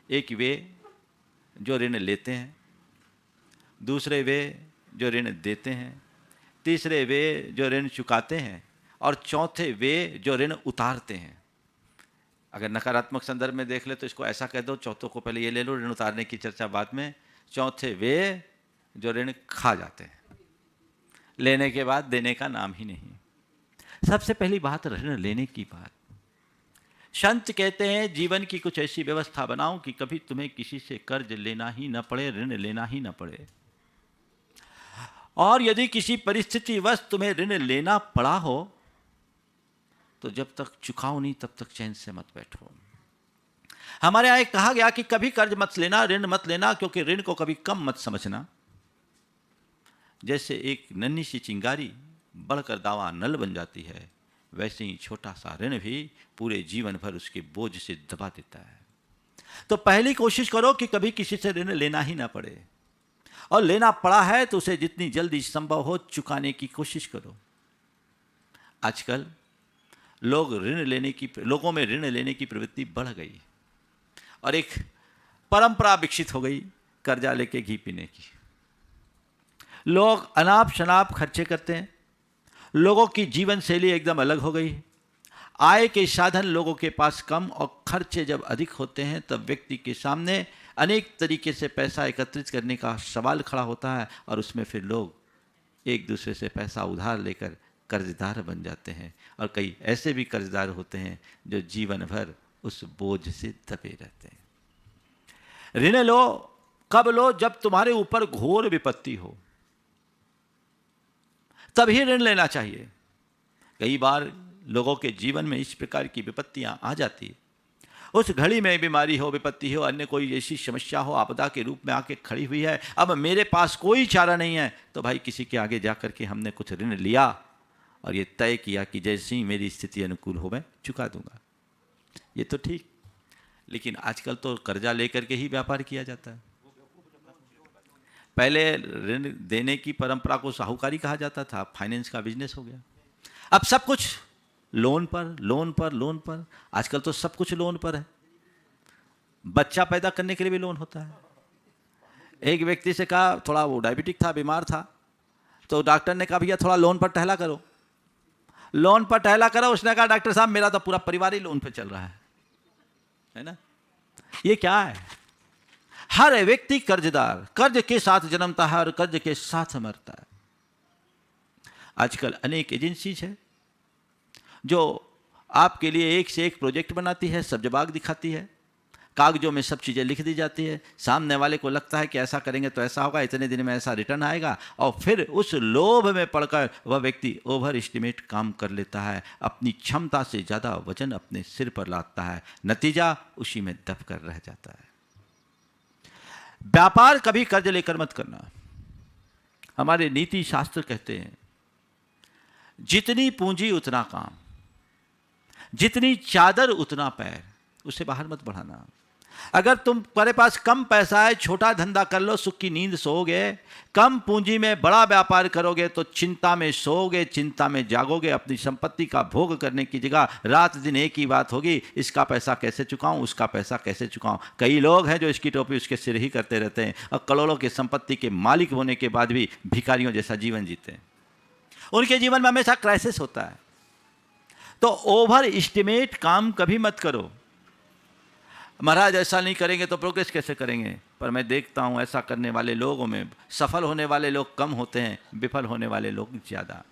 एक वे जो ऋण लेते हैं, दूसरे वे जो ऋण देते हैं, तीसरे वे जो ऋण चुकाते हैं, और चौथे वे जो ऋण उतारते हैं। अगर नकारात्मक संदर्भ में देख ले तो इसको ऐसा कह दो, चौथों को पहले ये ले लो, ऋण उतारने की चर्चा बाद में। चौथे वे जो ऋण खा जाते हैं, लेने के बाद देने का नाम ही नहीं। सबसे पहली बात ऋण लेने की बात। संत कहते हैं जीवन की कुछ ऐसी व्यवस्था बनाओ कि कभी तुम्हें किसी से कर्ज लेना ही न पड़े, ऋण लेना ही न पड़े। और यदि किसी परिस्थितिवश तुम्हें ऋण लेना पड़ा हो तो जब तक चुकाओ नहीं तब तक चैन से मत बैठो। हमारे यहां कहा गया कि कभी कर्ज मत लेना, ऋण मत लेना, क्योंकि ऋण को कभी कम मत समझना। जैसे एक नन्ही सी चिंगारी बढ़कर दावा नल बन जाती है, वैसे ही छोटा सा ऋण भी पूरे जीवन भर उसके बोझ से दबा देता है। तो पहली कोशिश करो कि कभी किसी से ऋण लेना ही ना पड़े, और लेना पड़ा है तो उसे जितनी जल्दी संभव हो चुकाने की कोशिश करो। आजकल लोगों में ऋण लेने की प्रवृत्ति बढ़ गई और एक परंपरा विकसित हो गई कर्जा लेके घी पीने की। लोग अनाप शनाप खर्चे करते हैं, लोगों की जीवन शैली एकदम अलग हो गई है। आय के साधन लोगों के पास कम और खर्चे जब अधिक होते हैं तब व्यक्ति के सामने अनेक तरीके से पैसा एकत्रित करने का सवाल खड़ा होता है, और उसमें फिर लोग एक दूसरे से पैसा उधार लेकर कर्जदार बन जाते हैं। और कई ऐसे भी कर्जदार होते हैं जो जीवन भर उस बोझ से दबे रहते हैं। ऋण लो कब लो? जब तुम्हारे ऊपर घोर विपत्ति हो, तभी ऋण लेना चाहिए। कई बार लोगों के जीवन में इस प्रकार की विपत्तियां आ जाती है, उस घड़ी में बीमारी हो, विपत्ति हो, अन्य कोई ऐसी समस्या हो, आपदा के रूप में आके खड़ी हुई है, अब मेरे पास कोई चारा नहीं है, तो भाई किसी के आगे जाकर के हमने कुछ ऋण लिया और ये तय किया कि जैसे ही मेरी स्थिति अनुकूल हो मैं चुका दूंगा। ये तो ठीक, लेकिन आजकल तो कर्जा लेकर के ही व्यापार किया जाता है। पहले ऋण देने की परंपरा को साहूकारी कहा जाता था, फाइनेंस का बिजनेस हो गया। अब सब कुछ लोन पर, लोन पर, लोन पर। आजकल तो सब कुछ लोन पर है। बच्चा पैदा करने के लिए भी लोन होता है। एक व्यक्ति से कहा, थोड़ा वो डायबिटिक था, बीमार था, तो डॉक्टर ने कहा भैया थोड़ा लोन पर टहला करो, लोन पर टहला करो। उसने कहा डॉक्टर साहब मेरा तो पूरा परिवार ही लोन पर चल रहा है ना। ये क्या है? हर व्यक्ति कर्जदार, कर्ज के साथ जन्मता है और कर्ज के साथ मरता है। आजकल अनेक एजेंसीज है जो आपके लिए एक से एक प्रोजेक्ट बनाती है, सब जवाब दिखाती है, कागजों में सब चीज़ें लिख दी जाती है। सामने वाले को लगता है कि ऐसा करेंगे तो ऐसा होगा, इतने दिन में ऐसा रिटर्न आएगा, और फिर उस लोभ में पड़कर वह व्यक्ति ओवर एस्टिमेट काम कर लेता है, अपनी क्षमता से ज़्यादा वजन अपने सिर पर लादता है, नतीजा उसी में दब कर रह जाता है। व्यापार कभी कर्ज लेकर मत करना। हमारे नीति शास्त्र कहते हैं जितनी पूंजी उतना काम, जितनी चादर उतना पैर, उसे बाहर मत बढ़ाना। अगर तुम्हारे पास कम पैसा है, छोटा धंधा कर लो, सुख की नींद सोओगे। कम पूंजी में बड़ा व्यापार करोगे तो चिंता में सोओगे, चिंता में जागोगे। अपनी संपत्ति का भोग करने की जगह रात दिन एक ही बात होगी, इसका पैसा कैसे चुकाऊं, उसका पैसा कैसे चुकाऊं। कई लोग हैं जो इसकी टोपी उसके सिर ही करते रहते हैं और करोड़ों की संपत्ति के मालिक होने के बाद भी भिखारियों जैसा जीवन जीते हैं। उनके जीवन में हमेशा क्राइसिस होता है। तो ओवर एस्टिमेट काम कभी मत करो। महाराज ऐसा नहीं करेंगे तो प्रोग्रेस कैसे करेंगे? पर मैं देखता हूं ऐसा करने वाले लोगों में सफल होने वाले लोग कम होते हैं, विफल होने वाले लोग ज़्यादा।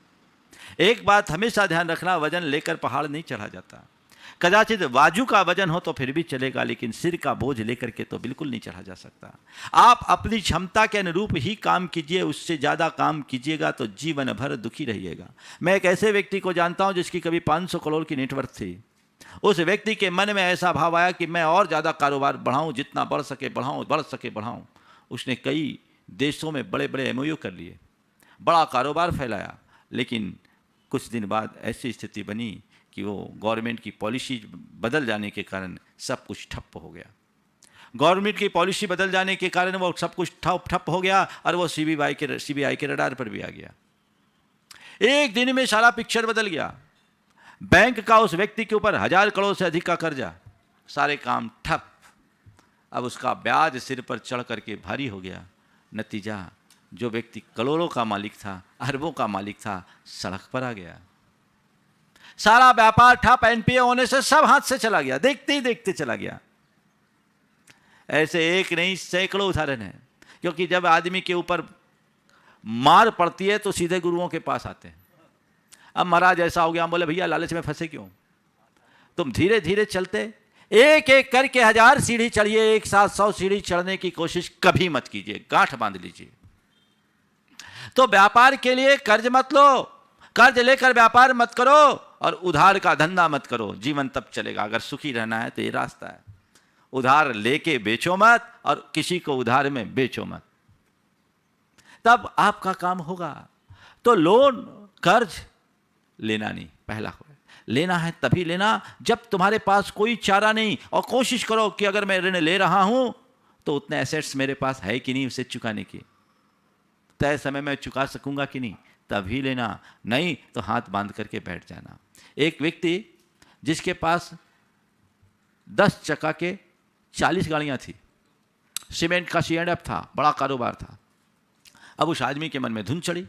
एक बात हमेशा ध्यान रखना, वजन लेकर पहाड़ नहीं चढ़ा जाता। कदाचित बाजू का वजन हो तो फिर भी चलेगा, लेकिन सिर का बोझ लेकर के तो बिल्कुल नहीं चढ़ा जा सकता। आप अपनी क्षमता के अनुरूप ही काम कीजिए, उससे ज़्यादा काम कीजिएगा तो जीवन भर दुखी रहिएगा। मैं एक ऐसे व्यक्ति को जानता हूं जिसकी कभी 500 करोड़ की नेटवर्थ थी। उस व्यक्ति के मन में ऐसा भाव आया कि मैं और ज़्यादा कारोबार बढ़ाऊं, जितना बढ़ सके बढ़ाऊं, बढ़ सके बढ़ाऊं। उसने कई देशों में बड़े बड़े MOU कर लिए, बड़ा कारोबार फैलाया, लेकिन कुछ दिन बाद ऐसी स्थिति बनी कि वो गवर्नमेंट की पॉलिसी बदल जाने के कारण सब कुछ ठप्प हो गया। गवर्नमेंट की पॉलिसी बदल जाने के कारण वो सब कुछ ठप्प हो गया और वो CBI के रडार पर भी आ गया। एक दिन में सारा पिक्चर बदल गया। बैंक का उस व्यक्ति के ऊपर 1000 करोड़ से अधिक का कर्जा, सारे काम ठप। अब उसका ब्याज सिर पर चढ़ करके भारी हो गया। नतीजा, जो व्यक्ति करोड़ों का मालिक था, अरबों का मालिक था, सड़क पर आ गया। सारा व्यापार ठप, एनपीए होने से सब हाथ से चला गया, देखते ही देखते चला गया। ऐसे एक नहीं सैकड़ों उदाहरण हैं। क्योंकि जब आदमी के ऊपर मार पड़ती है तो सीधे गुरुओं के पास आते हैं। अब महाराज ऐसा हो गया, हम बोले भैया लालच में फंसे क्यों? तुम धीरे धीरे चलते, एक एक करके 1000 सीढ़ी चढ़िए, एक साथ 100 सीढ़ी चढ़ने की कोशिश कभी मत कीजिए, गांठ बांध लीजिए। तो व्यापार के लिए कर्ज मत लो, कर्ज लेकर व्यापार मत करो, और उधार का धंधा मत करो। जीवन तब चलेगा। अगर सुखी रहना है तो ये रास्ता है। उधार लेके बेचो मत, और किसी को उधार में बेचो मत, तब आपका काम होगा। तो लोन, कर्ज लेना नहीं, पहला लेना है तभी लेना जब तुम्हारे पास कोई चारा नहीं, और कोशिश करो कि अगर मैं ऋण ले रहा हूं तो उतने एसेट्स मेरे पास है कि नहीं उसे चुकाने की, तय समय में चुका सकूंगा कि नहीं, तभी लेना। नहीं तो हाथ बांध करके बैठ जाना। एक व्यक्ति जिसके पास 10 चक्का के 40 गाड़ियां थी, सीमेंट का C&F था, बड़ा कारोबार था। अब उस आदमी के मन में धुन चढ़ी,